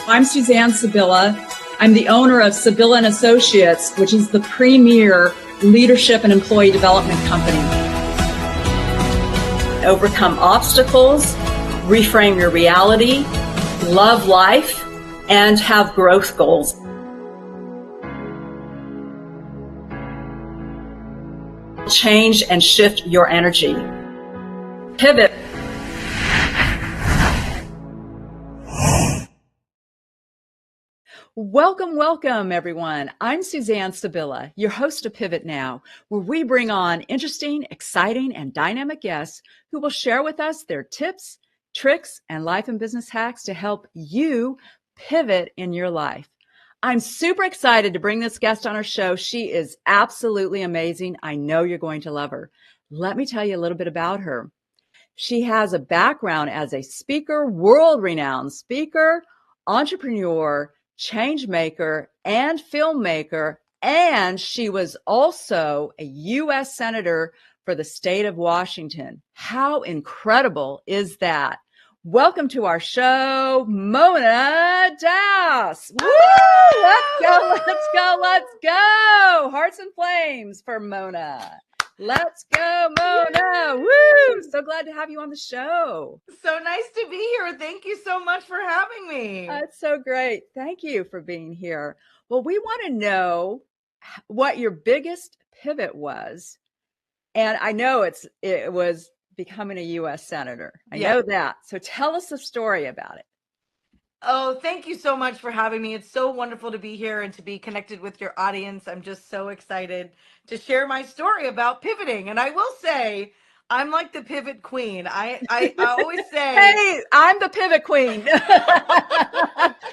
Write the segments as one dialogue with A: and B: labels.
A: I'm Suzanne Sibylla. I'm the owner of Sibylla and Associates, which is the premier leadership and employee development company. Overcome obstacles, reframe your reality, love life, and have growth goals. Change and shift your energy. Pivot. Welcome, everyone. I'm Suzanne Sibylla, your host of Pivot Now, where we bring on interesting, exciting, and dynamic guests who will share with us their tips, tricks, and life and business hacks to help you pivot in your life. I'm super excited to bring this guest on our show. She is absolutely amazing. I know you're going to love her. Let me tell you a little bit about her. She has a background as a speaker, world-renowned speaker, entrepreneur, change maker, and filmmaker, and she was also a U.S. Senator for the state of Washington. How incredible is that? Welcome to our show, Mona Das. Woo! Let's go. Hearts and flames for Mona. Let's go, Mona. Woo! So glad to have you on the show.
B: So nice to be here. Thank you so much for having me.
A: That's so great. Thank you for being here. Well, we want to know what your biggest pivot was. And I know it was becoming a U.S. Senator. I know that. So tell us the story about it.
B: Oh, thank you so much for having me. It's so wonderful to be here and to be connected with your audience. I'm just so excited to share my story about pivoting. And I will say, I'm like the pivot queen. I always say,
A: hey, I'm the pivot queen.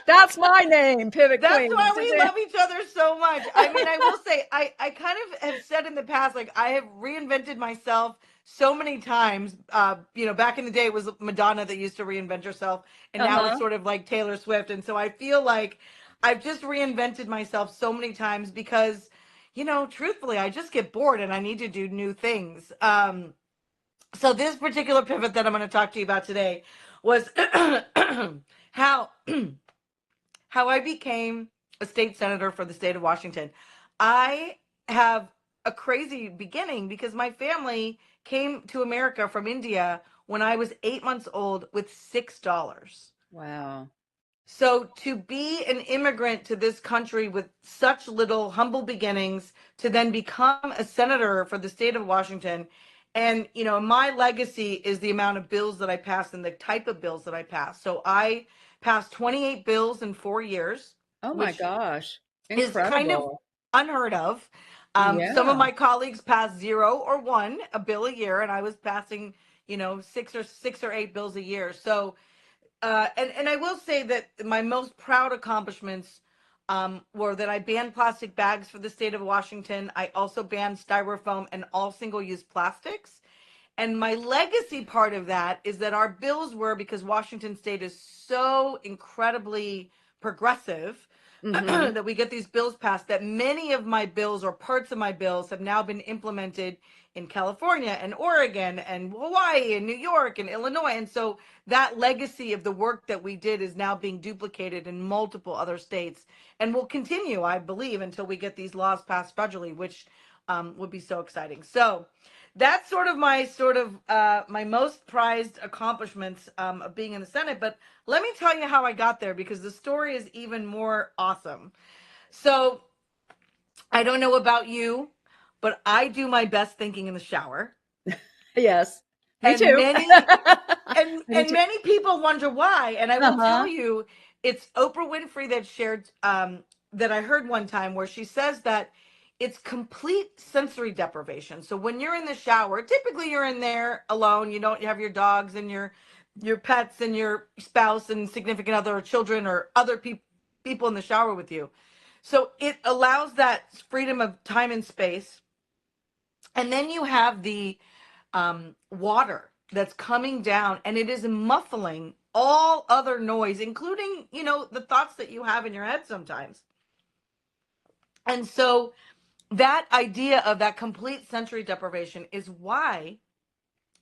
A: That's my name, pivot queen.
B: That's why we love each other so much. I mean, I will say, I kind of have said in the past, like I have reinvented myself so many times. Back in the day, it was Madonna that used to reinvent herself, and now it's sort of like Taylor Swift. And so I feel like I've just reinvented myself so many times because, truthfully, I just get bored and I need to do new things. So this particular pivot that I'm going to talk to you about today was how I became a state senator for the state of Washington. I have a crazy beginning because my family came to America from India when I was 8 months old with $6.
A: Wow. So
B: to be an immigrant to this country with such little humble beginnings, to then become a senator for the state of Washington, and my legacy is the amount of bills that I passed and the type of bills that I passed. So I passed 28 bills in 4 years.
A: Oh my gosh. Incredible.
B: Is kind of unheard of. Some of my colleagues passed 0 or 1 a bill a year, and I was passing, 6 or 8 bills a year. So, and I will say that my most proud accomplishments were that I banned plastic bags for the state of Washington. I also banned styrofoam and all single-use plastics. And my legacy part of that is that our bills were, because Washington state is so incredibly progressive, that we get these bills passed, that many of my bills or parts of my bills have now been implemented in California and Oregon and Hawaii and New York and Illinois. And so that legacy of the work that we did is now being duplicated in multiple other states and will continue, I believe, until we get these laws passed federally, which would be so exciting. So that's sort of my most prized accomplishments of being in the Senate. But let me tell you how I got there, because the story is even more awesome. So I don't know about you, but I do my best thinking in the shower.
A: Yes, me too.
B: Many people wonder why. And I will tell you, it's Oprah Winfrey that shared that I heard one time, where she says that it's complete sensory deprivation. So when you're in the shower, typically you're in there alone. You don't have your dogs and your pets and your spouse and significant other or children or other people in the shower with you. So it allows that freedom of time and space. And then you have the water that's coming down, and it is muffling all other noise, including, the thoughts that you have in your head sometimes. And so that idea of that complete sensory deprivation is why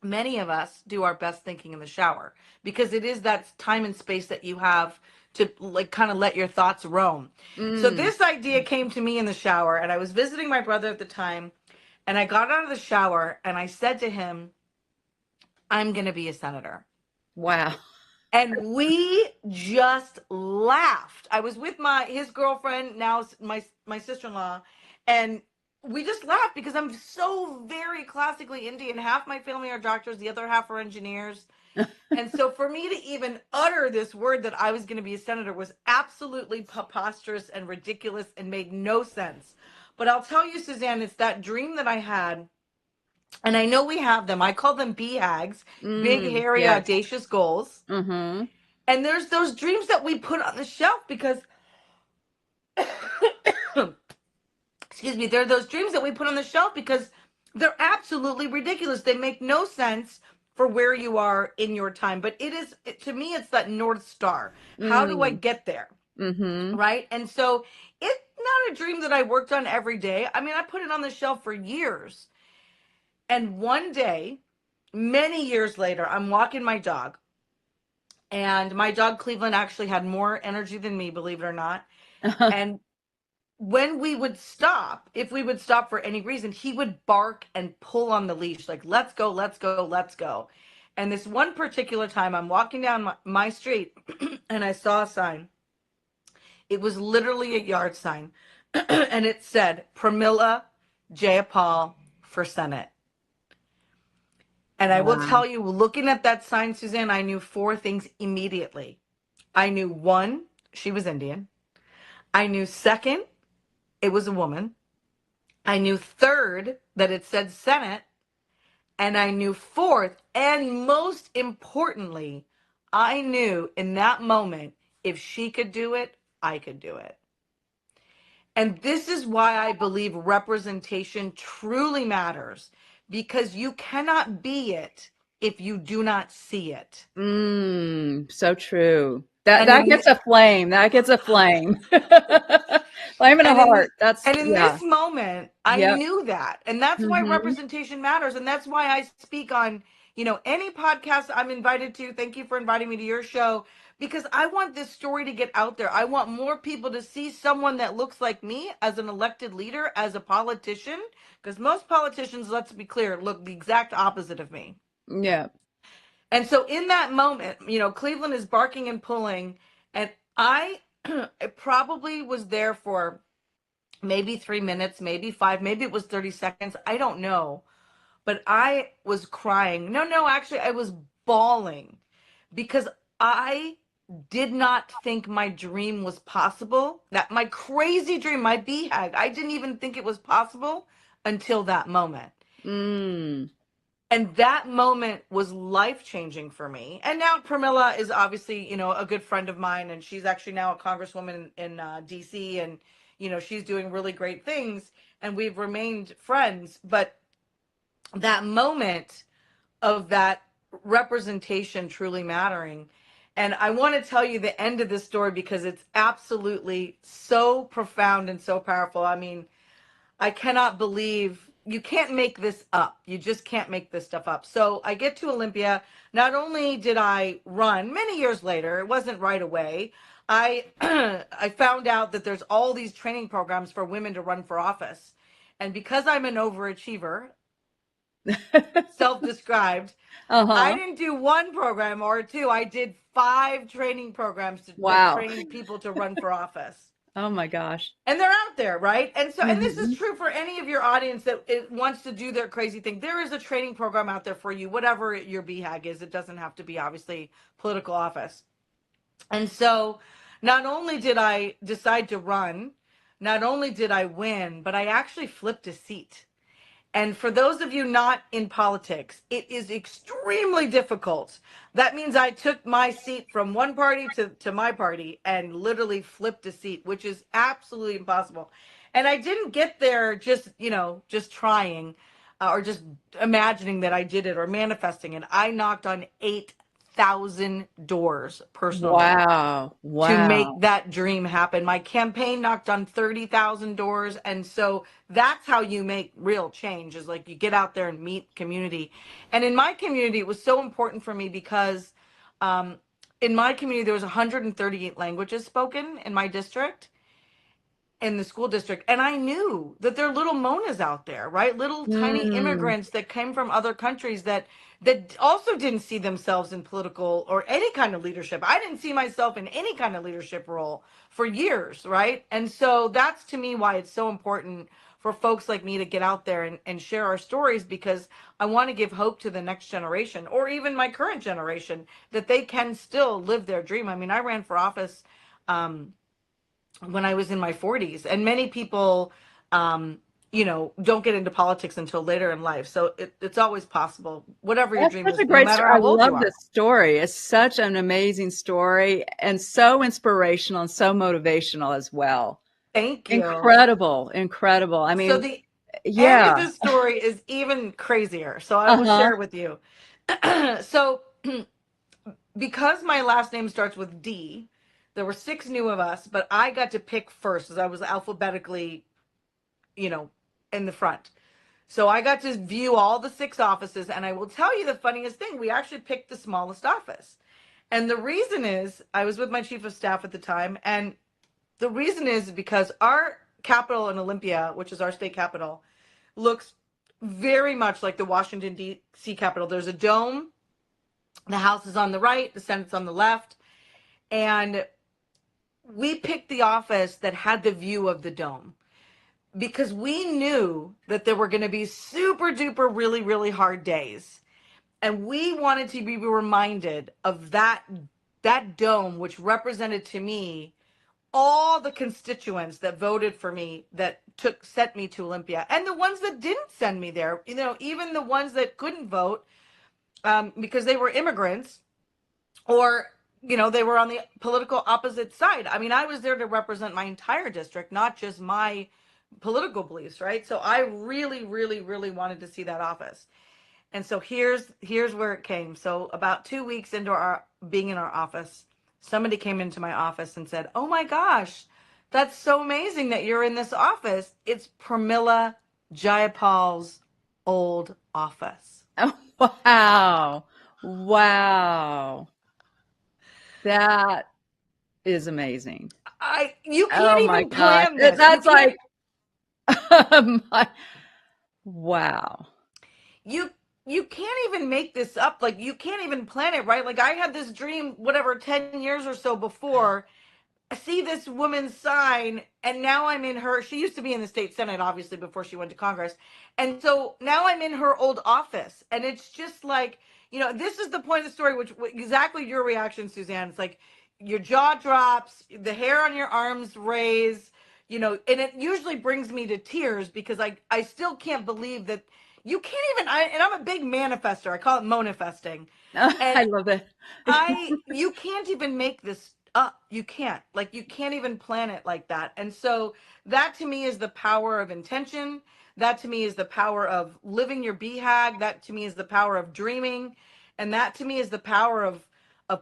B: many of us do our best thinking in the shower, because it is that time and space that you have to like kind of let your thoughts roam. So this idea came to me in the shower, and I was visiting my brother at the time, and I got out of the shower and I said to him, I'm going to be a senator.
A: Wow.
B: And we just laughed. I was with his girlfriend, now my sister-in-law, and we just laughed because I'm so very classically Indian. Half my family are doctors, the other half are engineers. And so for me to even utter this word that I was going to be a senator was absolutely preposterous and ridiculous and made no sense. But I'll tell you, Suzanne, it's that dream that I had. And I know we have them. I call them BHAGs, big, hairy,
A: Yes.
B: audacious goals.
A: Mm-hmm.
B: And there's those dreams that we put on the shelf because, excuse me, there are those dreams that we put on the shelf because they're absolutely ridiculous. They make no sense for where you are in your time. But to me, it's that North Star. How do I get there?
A: Mm-hmm.
B: Right? And so it's not a dream that I worked on every day. I mean, I put it on the shelf for years. And one day, many years later, I'm walking my dog. And my dog Cleveland actually had more energy than me, believe it or not. And when we would stop, if we would stop for any reason, he would bark and pull on the leash, like, let's go, let's go, let's go. And this one particular time, I'm walking down my street and I saw a sign. It was literally a yard sign. And it said, Pramila Jayapal for Senate. And I will tell you, looking at that sign, Suzanne, I knew four things immediately. I knew one, she was Indian. I knew second, it was a woman. I knew third, that it said Senate. And I knew fourth, and most importantly, I knew in that moment, if she could do it, I could do it. And this is why I believe representation truly matters, because you cannot be it if you do not see it.
A: So true. That
B: And
A: that
B: in
A: gets a flame. That gets a flame. Flame in a
B: and in
A: heart. That's
B: and in
A: yeah.
B: this moment, I
A: Yep.
B: knew that. And that's why
A: Mm-hmm.
B: representation matters. And that's why I speak on, any podcast I'm invited to. Thank you for inviting me to your show, because I want this story to get out there. I want more people to see someone that looks like me as an elected leader, as a politician, because most politicians, let's be clear, look the exact opposite of me.
A: Yeah.
B: And so in that moment, Cleveland is barking and pulling, and I probably was there for maybe 3 minutes, maybe five, maybe it was 30 seconds. I don't know. But I was crying. No, actually, I was bawling because I did not think my dream was possible. That my crazy dream, my BHAG, I didn't even think it was possible until that moment. And that moment was life-changing for me. And now Pramila is obviously, a good friend of mine, and she's actually now a congresswoman in DC, and she's doing really great things, and we've remained friends. But that moment of that representation truly mattering. And I want to tell you the end of this story because it's absolutely so profound and so powerful. I mean, I cannot believe, you can't make this up. You just can't make this stuff up. So I get to Olympia. Not only did I run many years later, it wasn't right away. I I found out that there's all these training programs for women to run for office. And because I'm an overachiever, self-described, I
A: Uh-huh.
B: didn't do one program or two. I did 5 training programs that
A: Wow.
B: trained people to run for office.
A: Oh my gosh.
B: And they're out there, right? And so, and this is
A: Mm-hmm.
B: true for any of your audience that wants to do their crazy thing. There is a training program out there for you, whatever your BHAG is. It doesn't have to be obviously political office. And so not only did I decide to run, not only did I win, but I actually flipped a seat. And for those of you not in politics, it is extremely difficult. That means I took my seat from one party to my party and literally flipped a seat, which is absolutely impossible. And I didn't get there just trying or just imagining that I did it or manifesting it. I knocked on 8,000 doors personally
A: Wow.
B: to make
A: Wow.
B: that dream happen. My campaign knocked on 30,000 doors. And so that's how you make real change, is like you get out there and meet community. And in my community, it was so important for me because in my community, there was 138 languages spoken in my district, in the school district, and I knew that there are little Monas out there, right? Little tiny
A: Mm.
B: immigrants that came from other countries that also didn't see themselves in political or any kind of leadership. I didn't see myself in any kind of leadership role for years, right? And so that's to me why it's so important for folks like me to get out there and share our stories, because I want to give hope to the next generation or even my current generation that they can still live their dream. I mean, I ran for office when I was in my 40s, and many people, don't get into politics until later in life. So it's always possible, whatever your
A: That's
B: dream
A: such a
B: is, no
A: great
B: matter
A: story. I
B: how old
A: love
B: you are.
A: this story. It's such an amazing story and so inspirational and so motivational as well.
B: Thank you.
A: Incredible, incredible. I
B: So
A: mean,
B: the end of
A: yeah.
B: this story is even crazier. So I will
A: Uh-huh.
B: share with you. So because my last name starts with D, there were six new of us, but I got to pick first as I was alphabetically, you know, in the front. So I got to view all the six offices, and I will tell you the funniest thing, we actually picked the smallest office. And the reason is, I was with my chief of staff at the time, and the reason is because our capital in Olympia, which is our state capital, looks very much like the Washington, D.C. Capitol. There's a dome, the House is on the right, the Senate's on the left, and we picked the office that had the view of the dome, because we knew that there were going to be super duper really really hard days, and we wanted to be reminded of that dome, which represented to me all the constituents that voted for me, that sent me to Olympia, and the ones that didn't send me there, even the ones that couldn't vote, because they were immigrants, or they were on the political opposite side. I mean, I was there to represent my entire district, not just my political beliefs, right? So I really really really wanted to see that office. And so here's where it came. So about 2 weeks into our being in our office, somebody came into my office and said, "Oh my gosh, that's so amazing that you're in this office. It's Pramila Jayapal's old office."
A: Oh, wow. Wow. That is amazing.
B: You can't
A: Oh my
B: even
A: gosh.
B: plan this. You
A: That's
B: can't
A: like, my, wow.
B: you you can't even make this up. Like, you can't even plan it, right? Like, I had this dream whatever 10 years or so before, see this woman's sign, and now I'm in her, she used to be in the state senate obviously before she went to Congress, and so now I'm in her old office, and it's just like, this is the point of the story, which exactly your reaction, Suzanne. It's like your jaw drops, the hair on your arms raise, and it usually brings me to tears, because I still can't believe that you can't even, and I'm a big manifester, I call it manifesting, and
A: I love it.
B: you can't even make this up. You can't. Like, you can't even plan it like that. And so that to me is the power of intention. That to me is the power of living your BHAG. That to me is the power of dreaming. And that to me is the power of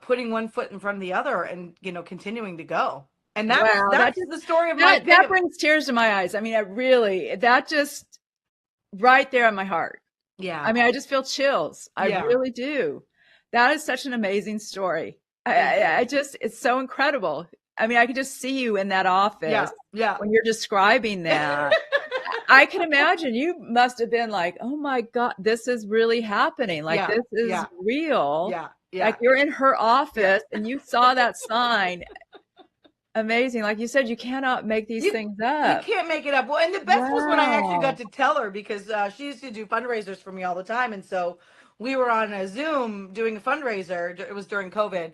B: putting one foot in front of the other, and, continuing to go. And that's
A: Wow.
B: that's the story of my
A: That
B: pivot.
A: brings tears to my eyes. I mean, that just right there in my heart. I
B: Yeah.
A: mean, I just feel chills. I
B: Yeah.
A: really do. That is such an amazing story.
B: Thank you.
A: I just, it's so incredible. I mean, I can just see you in that
B: Yeah.
A: office
B: Yeah.
A: when you're describing that. I can imagine you must have been like, oh my God, this is really happening. Like,
B: Yeah.
A: this is
B: Yeah.
A: real.
B: Yeah.
A: Like,
B: Yeah.
A: you're in her
B: Yeah.
A: office and you saw that sign. Amazing. Like you said, you cannot make these
B: You
A: things
B: you
A: up.
B: can't make it up. Well, and the best was when I actually got
A: Wow.
B: to tell her, because she used to do fundraisers for me all the time, and so we were on a Zoom doing a fundraiser. It was during COVID,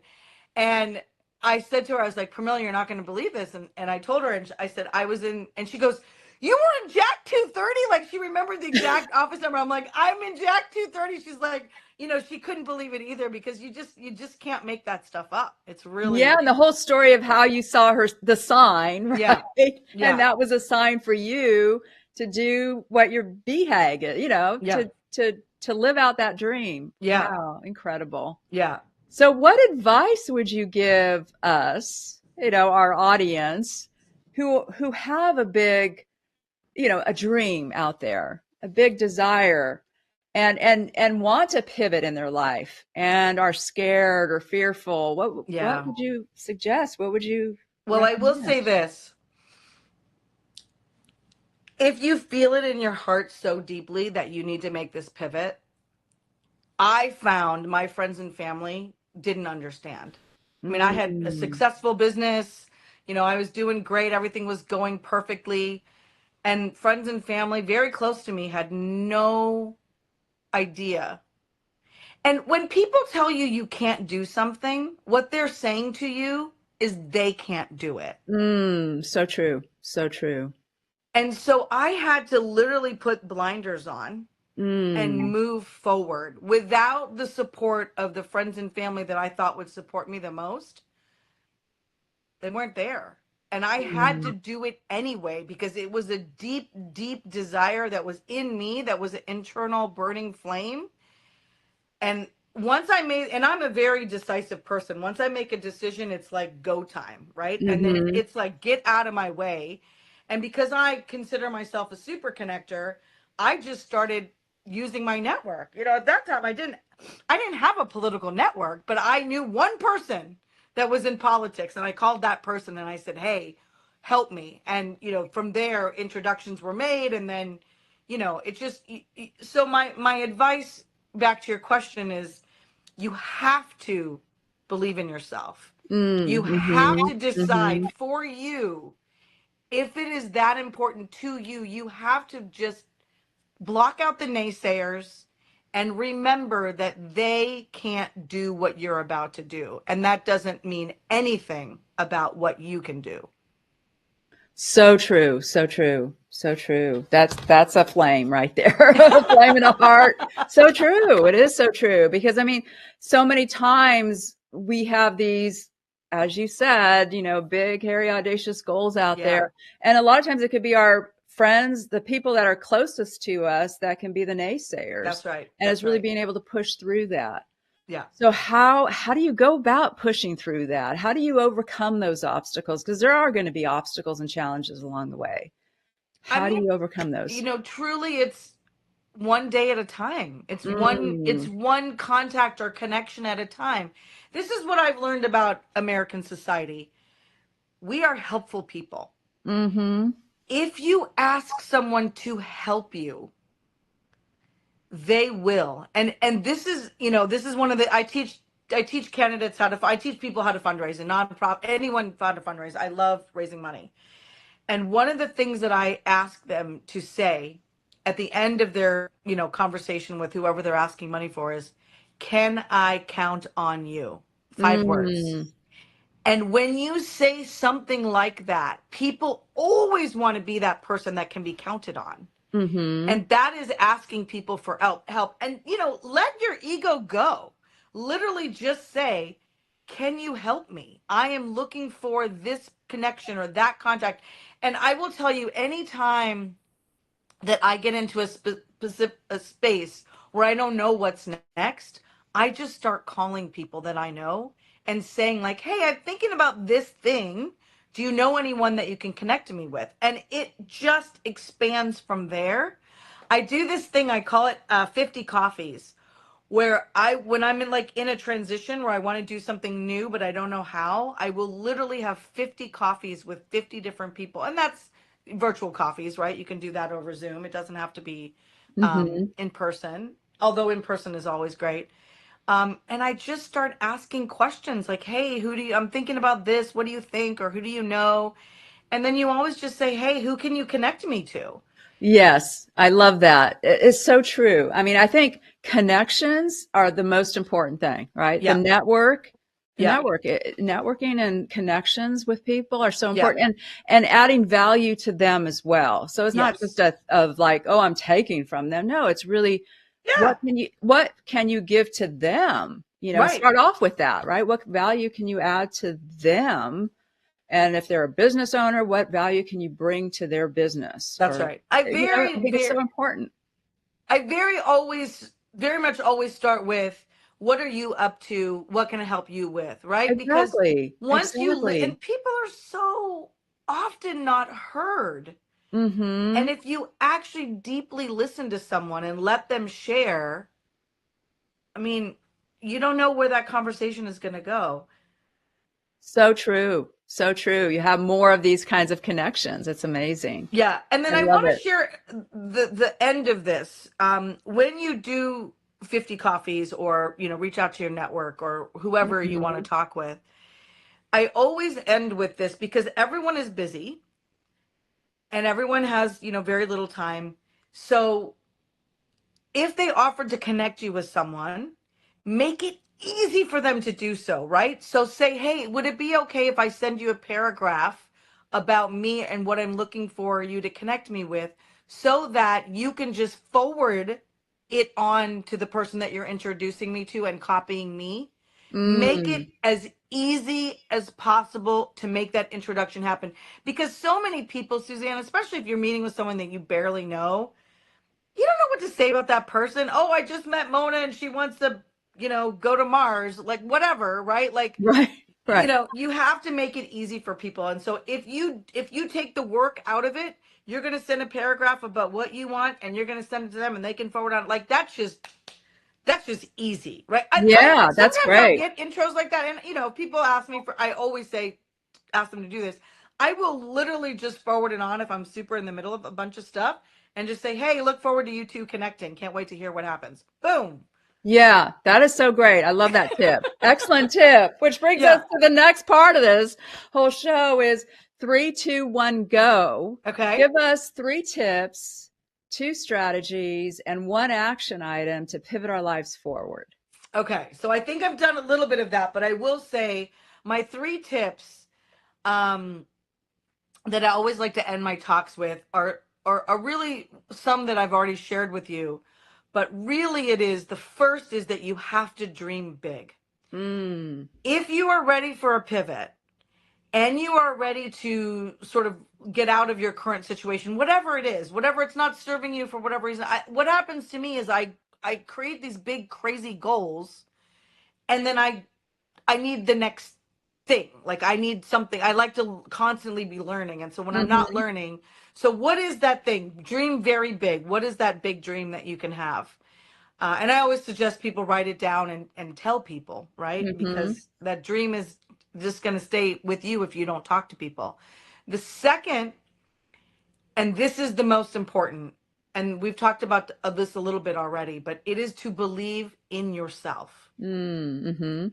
B: and I said to her, I was like, "Pramila, you're not going to believe this," and I told her, and I said I was in, and she goes, "You were in Jack 230?" Like, she remembered the exact office number. I'm like, "I'm in Jack 230." She's like, she couldn't believe it either, because you just can't make that stuff up. It's
A: Yeah,
B: really,
A: and the whole story of how you saw the sign,
B: yeah,
A: right? And
B: yeah,
A: that was a sign for you to do what your BHAG,
B: yeah,
A: to live out that dream.
B: yeah,
A: Wow, incredible.
B: yeah.
A: So what advice would you give us, our audience who have a big, a dream out there, a big desire, and want to pivot in their life and are scared or fearful, what
B: Yeah.
A: would you suggest? What would you
B: Well, I will
A: recommend?
B: say this. If you feel it in your heart so deeply that you need to make this pivot, I found my friends and family didn't understand. I mean, I had a
A: Mm,
B: successful business, I was doing great, everything was going perfectly, and friends and family very close to me had no idea. And when people tell you you can't do something, what they're saying to you is they can't do it.
A: so true. So true.
B: And so I had to literally put blinders on and
A: Mm,
B: move forward without the support of the friends and family that I thought would support me the most. They weren't there. And I had
A: mm,
B: to do it anyway because it was a deep, deep desire that was in me, that was an internal burning flame. And once I made, and I'm a very decisive person, once I make a decision, it's like go time, right? And then
A: mm-hmm.
B: it's like get out of my way. And because I consider myself a super connector, I just started using my network. At that time I didn't have a political network, but I knew one person that was in politics, and I called that person and I said, "Hey, help me." And from there introductions were made, and then it just, so my advice, back to your question, is you have to believe in yourself. You have
A: Mm-hmm.
B: to decide
A: Mm-hmm.
B: for you, if it is that important to you. You have to just block out the naysayers and remember that they can't do what you're about to do. And that doesn't mean anything about what you can do.
A: So true, so true, so true. That's a flame right there, a flame in a heart. So true. It is so true because I mean, so many times we have these, as you said, big, hairy, audacious goals out
B: Yeah,
A: there, and a lot of times it could be our friends, the people that are closest to us, that can be the naysayers,
B: that's right.
A: and it's
B: That's
A: really
B: right.
A: being able to push through that.
B: Yeah.
A: So how do you go about pushing through that? How do you overcome those obstacles? Because there are going to be obstacles and challenges along the way.
B: I
A: How do
B: mean,
A: you overcome those?
B: truly it's one day at a time. It's
A: Mm,
B: one contact or connection at a time. This is what I've learned about American society. We are helpful people.
A: mm-hmm.
B: If you ask someone to help you, they will. And this is one of the, I teach candidates how to, I teach people how to fundraise, and nonprofit, anyone how to fundraise. I love raising money. And one of the things that I ask them to say at the end of their, conversation with whoever they're asking money for is, "Can I count on you?" 5 words.
A: Mm,
B: And when you say something like that, people always want to be that person that can be counted on.
A: mm-hmm.
B: And that is asking people for help. And let your ego go. Literally just say, "Can you help me? I am looking for this connection or that contact." And I will tell you, anytime that I get into a space where I don't know what's next, I just start calling people that I know and saying, like, "Hey, I'm thinking about this thing. Do you know anyone that you can connect me with?" And it just expands from there. I do this thing, I call it 50 coffees, where when I'm in a transition where I want to do something new but I don't know how, I will literally have 50 coffees with 50 different people. And that's virtual coffees, right? You can do that over Zoom. It doesn't have to be
A: Mm-hmm.
B: in person, although in person is always great. And I just start asking questions like, "Hey, I'm thinking about this. What do you think?" Or, "Who do you know?" And then you always just say, "Hey, who can you connect me to?"
A: Yes, I love that. It's so true. I mean, I think connections are the most important thing, right?
B: Yeah. Yeah.
A: Networking and connections with people are so
B: Yeah.
A: important, and adding value to them as well. So it's not just
B: Yes.
A: of like, oh, I'm taking from them. No, it's really
B: Yeah.
A: what can you give to them?
B: Right.
A: Start off with that, right? What value can you add to them? And if they're a business owner, what value can you bring to their business?
B: That's
A: Or,
B: right. I
A: I
B: very,
A: think it's
B: very,
A: so important.
B: I very always, very much always start with, "What are you up to? What can I help you with?" Right? Because
A: Exactly.
B: once
A: Exactly.
B: and people are so often not heard. And if you actually deeply listen to someone and let them share, I mean, you don't know where that conversation is going to go.
A: So true. So true. You have more of these kinds of connections. It's amazing.
B: Yeah. And then
A: I
B: I
A: love
B: want to
A: it.
B: share the end of this. When you do 50 coffees or, reach out to your network or whoever you want to talk with, I always end with this because everyone is busy and everyone has, very little time. So if they offered to connect you with someone, make it easy for them to do so, right? So say, hey, would it be okay if I send you a paragraph about me and what I'm looking for you to connect me with so that you can just forward it on to the person that you're introducing me to and copying me? Make it
A: Mm.
B: as easy as possible to make that introduction happen. Because so many people, Suzanne, especially if you're meeting with someone that you barely know, you don't know what to say about that person. Oh, I just met Mona and she wants to, go to Mars, like whatever, right? Like,
A: Right. Right.
B: you have to make it easy for people. And so if you take the work out of it, you're going to send a paragraph about what you want and you're going to send it to them and they can forward on. Like that's just easy, right? I
A: Yeah, that's
B: sometimes I'll
A: great.
B: get intros like that, and people ask me for. I always say, ask them to do this. I will literally just forward it on if I'm super in the middle of a bunch of stuff, and just say, "Hey, look forward to you two connecting. Can't wait to hear what happens." Boom.
A: Yeah, that is so great. I love that tip. Excellent tip. Which brings us
B: Yeah.
A: to the next part of this whole show is 3, 2, 1, go.
B: Okay.
A: Give us 3 tips, 2 strategies, and 1 action item to pivot our lives forward.
B: Okay. So I think I've done a little bit of that, but I will say my 3 tips um, that I always like to end my talks with are really some that I've already shared with you. But really, it is the first is that you have to dream big.
A: Mm.
B: If you are ready for a pivot and you are ready to sort of get out of your current situation, whatever it is, whatever it's not serving you for whatever reason, what happens to me is I create these big crazy goals, and then I need the next thing. Like I need something. I like to constantly be learning, and so when I'm not
A: Hmm.
B: learning, so what is that thing? Dream very big. What is that big dream that you can have? And I always suggest people write it down and tell people, right?
A: Hmm.
B: Because that dream is just going to stay with you if you don't talk to people. The second, and this is the most important, and we've talked about this a little bit already, but it is to believe in yourself.
A: Mm-hmm.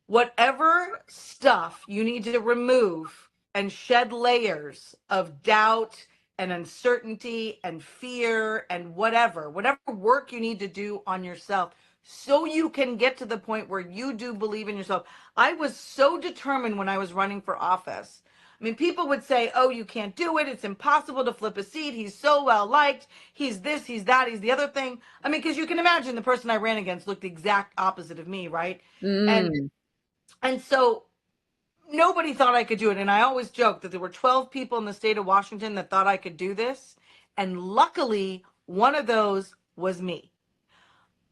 B: Whatever stuff you need to remove and shed layers of doubt and uncertainty and fear and whatever work you need to do on yourself so you can get to the point where you do believe in yourself. I was so determined when I was running for office. I mean, people would say, oh, you can't do it, it's impossible to flip a seat, he's so well liked, he's this, he's that, he's the other thing. I mean, because you can imagine the person I ran against looked the exact opposite of me, right? and
A: Mm.
B: and so nobody thought I could do it. And I always joke that there were 12 people in the state of Washington that thought I could do this. And luckily, one of those was me.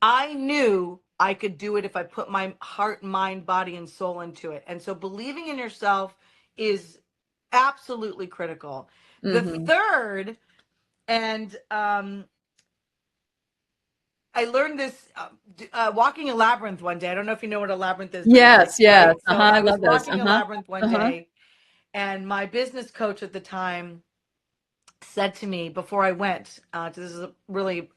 B: I knew I could do it if I put my heart, mind, body, and soul into it. And so believing in yourself is absolutely critical. The
A: Hmm.
B: third, and I learned this walking a labyrinth one day. I don't know if you know what a labyrinth is, but it's like,
A: Yes, yes.
B: right? So
A: Uh-huh. I
B: I was
A: love this.
B: walking a
A: Uh-huh.
B: labyrinth one
A: Uh-huh.
B: day, and my business coach at the time said to me before I went to this is a really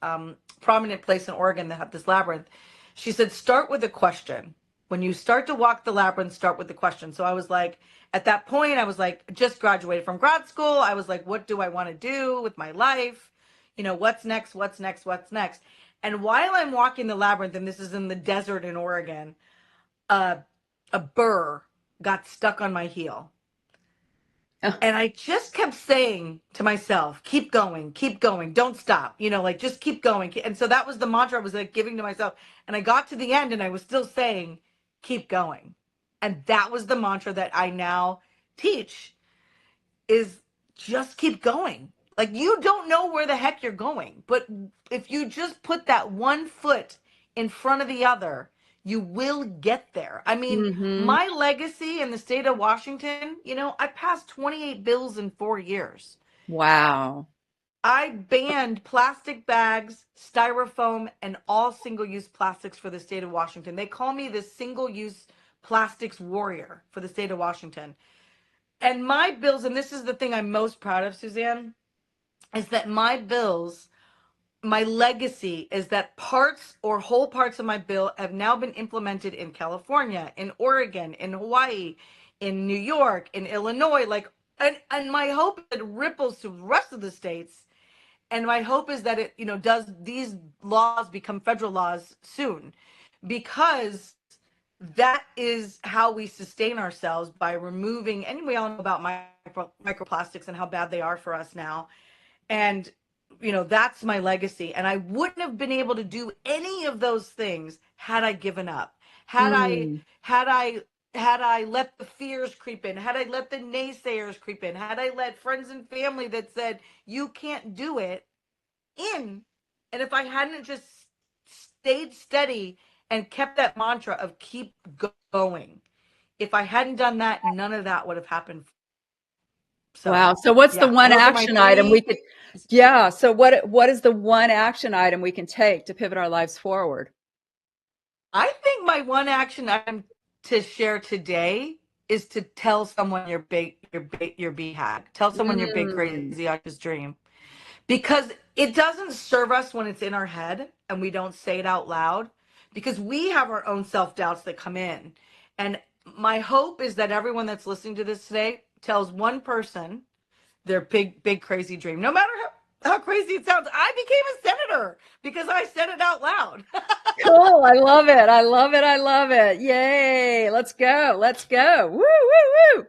B: prominent place in Oregon that had this labyrinth. She said, start with a question. When you start to walk the labyrinth, start with the question. So I was like, at that point, I was like, just graduated from grad school. I was like, what do I want to do with my life? What's next? What's next? What's next? And while I'm walking the labyrinth, and this is in the desert in Oregon, uh, a burr got stuck on my heel. And I just kept saying to myself, keep going, don't stop, like just keep going. And so that was the mantra I was like giving to myself. And I got to the end and I was still saying, keep going. And that was the mantra that I now teach is just keep going. Like you don't know where the heck you're going, but if you just put that one foot in front of the other, you will get there. I mean,
A: Hmm.
B: my legacy in the state of Washington, I passed 28 bills in 4 years.
A: Wow.
B: I banned plastic bags, styrofoam, and all single-use plastics for the state of Washington. They call me the single-use plastics warrior for the state of Washington. And my bills, and this is the thing I'm most proud of, Suzanne, is that my bills, my legacy is that parts or whole parts of my bill have now been implemented in California, in Oregon, in Hawaii, in New York, in Illinois, like, and my hope is it ripples to the rest of the states. And my hope is that it, does these laws become federal laws soon, because that is how we sustain ourselves, by removing, and we all know about microplastics and how bad they are for us now. And that's my legacy, and I wouldn't have been able to do any of those things had I given up, had I
A: Mm.
B: had I had I let the fears creep in, had I let the naysayers creep in, had I let friends and family that said you can't do it in, and if I hadn't just stayed steady and kept that mantra of keep going, if I hadn't done that, none of that would have happened. So
A: Wow. So what's the
B: yeah,
A: one
B: those are my
A: action item we
B: three.
A: could, yeah. So what is the one action item we can take to pivot our lives forward?
B: I think my one action item to share today is to tell someone your BHAG. Tell someone your big
A: Mm.
B: crazy audacious dream, because it doesn't serve us when it's in our head and we don't say it out loud, because we have our own self-doubts that come in. And my hope is that everyone that's listening to this today tells one person their big crazy dream, no matter how crazy it sounds. I became a senator because I said it out loud.
A: Cool. I love it. I love it. I love it. Yay. Let's go. Let's go. Woo, woo, woo.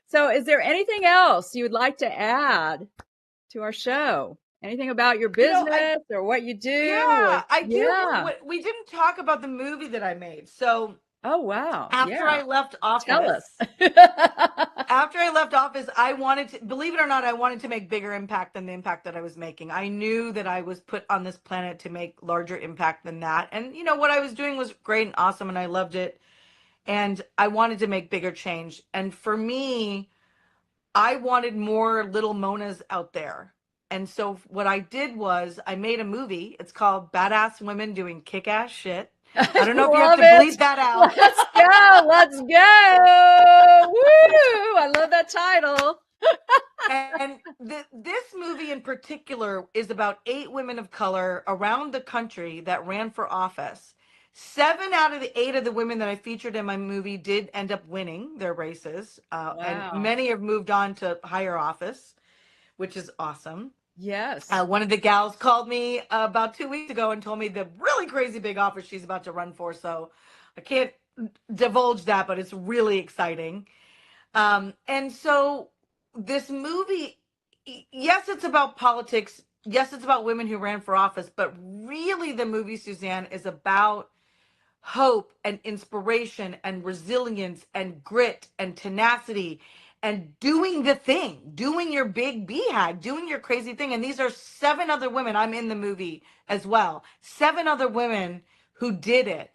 A: So is there anything else you would like to add to our show? Anything about your
B: I
A: business or what you do? Or
B: Yeah, I do.
A: yeah.
B: We didn't talk about the movie that I made. So
A: Oh, wow.
B: after
A: Yeah.
B: I left
A: Tell us.
B: office, I wanted to, believe it or not, I wanted to make bigger impact than the impact that I was making. I knew that I was put on this planet to make larger impact than that. And what I was doing was great and awesome, and I loved it. And I wanted to make bigger change. And for me, I wanted more little Monas out there. And so what I did was I made a movie. It's called Badass Women Doing Kick-Ass Shit. I
A: I
B: don't know if you have
A: love
B: to
A: it.
B: bleep that out.
A: Let's go. Let's go. Woo. I love that title.
B: And this movie in particular is about 8 women of color around the country that ran for office. 7 out of the 8 of the women that I featured in my movie did end up winning their races, and
A: Wow.
B: many have moved on to higher office, which is awesome.
A: Yes.
B: One of the gals called me about 2 weeks ago and told me the really crazy big office she's about to run for. So I can't divulge that, but it's really exciting. And so this movie, yes, it's about politics. Yes, it's about women who ran for office. But really, the movie, Suzanne, is about hope and inspiration and resilience and grit and tenacity and doing the thing, doing your big BHAG, doing your crazy thing. And these are 7 other women. I'm in the movie as well. 7 other women who did it.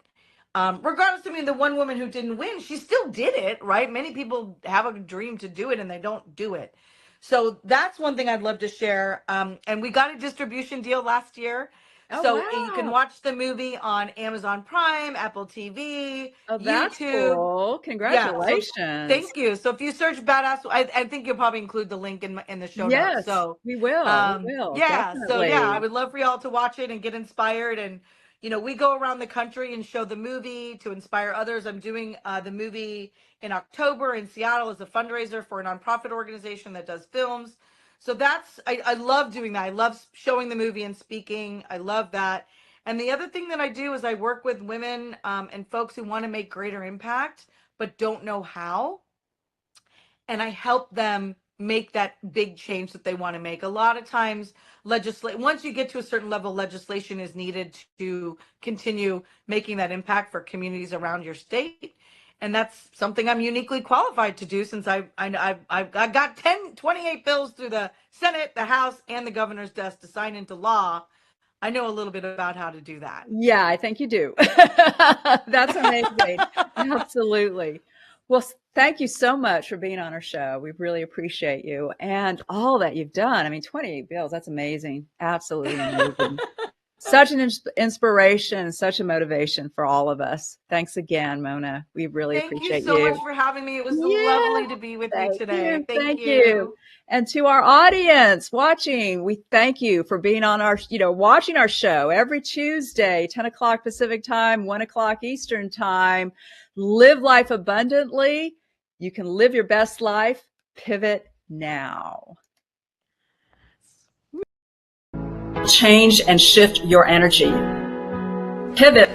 B: Regardless, I mean, the one woman who didn't win, she still did it, right? Many people have a dream to do it and they don't do it. So that's one thing I'd love to share. And we got a distribution deal last year.
A: Oh,
B: So you can
A: wow.
B: watch the movie on Amazon Prime, Apple TV,
A: Oh, that's
B: YouTube.
A: cool.
B: Yeah. So
A: Congratulations.
B: thank you. So if you search "badass," I think you'll probably include the link in the show notes.
A: Yes,
B: So,
A: we will. We will.
B: yeah. So yeah, I
A: Definitely.
B: would love for y'all to watch it and get inspired. And we go around the country and show the movie to inspire others. I'm doing the movie in October in Seattle as a fundraiser for a nonprofit organization that does films. So I love doing that. I love showing the movie and speaking. I love that. And the other thing that I do is I work with women and folks who want to make greater impact but don't know how. And I help them make that big change that they want to make. A lot of times, once you get to a certain level, legislation is needed to continue making that impact for communities around your state. And that's something I'm uniquely qualified to do, since I got 28 bills through the Senate, the House, and the governor's desk to sign into law. I know a little bit about how to do that.
A: Yeah, I think you do. That's amazing. Absolutely. Well, Thank you so much for being on our show. We really appreciate you and all that you've done. I mean, 28 bills, that's amazing. Absolutely amazing. Such an inspiration, such a motivation for all of us. Thanks again, Mona. We really
B: Thank you
A: appreciate
B: so
A: you.
B: much for having me. It was
A: Yeah,
B: lovely to be with you
A: thank
B: today.
A: you.
B: Thank
A: Thank you.
B: you.
A: And to our audience watching, we thank you for being on our, watching our show every Tuesday, 10 o'clock Pacific time, 1 o'clock Eastern time. Live life abundantly. You can live your best life. Pivot now. Change and shift your energy. Pivot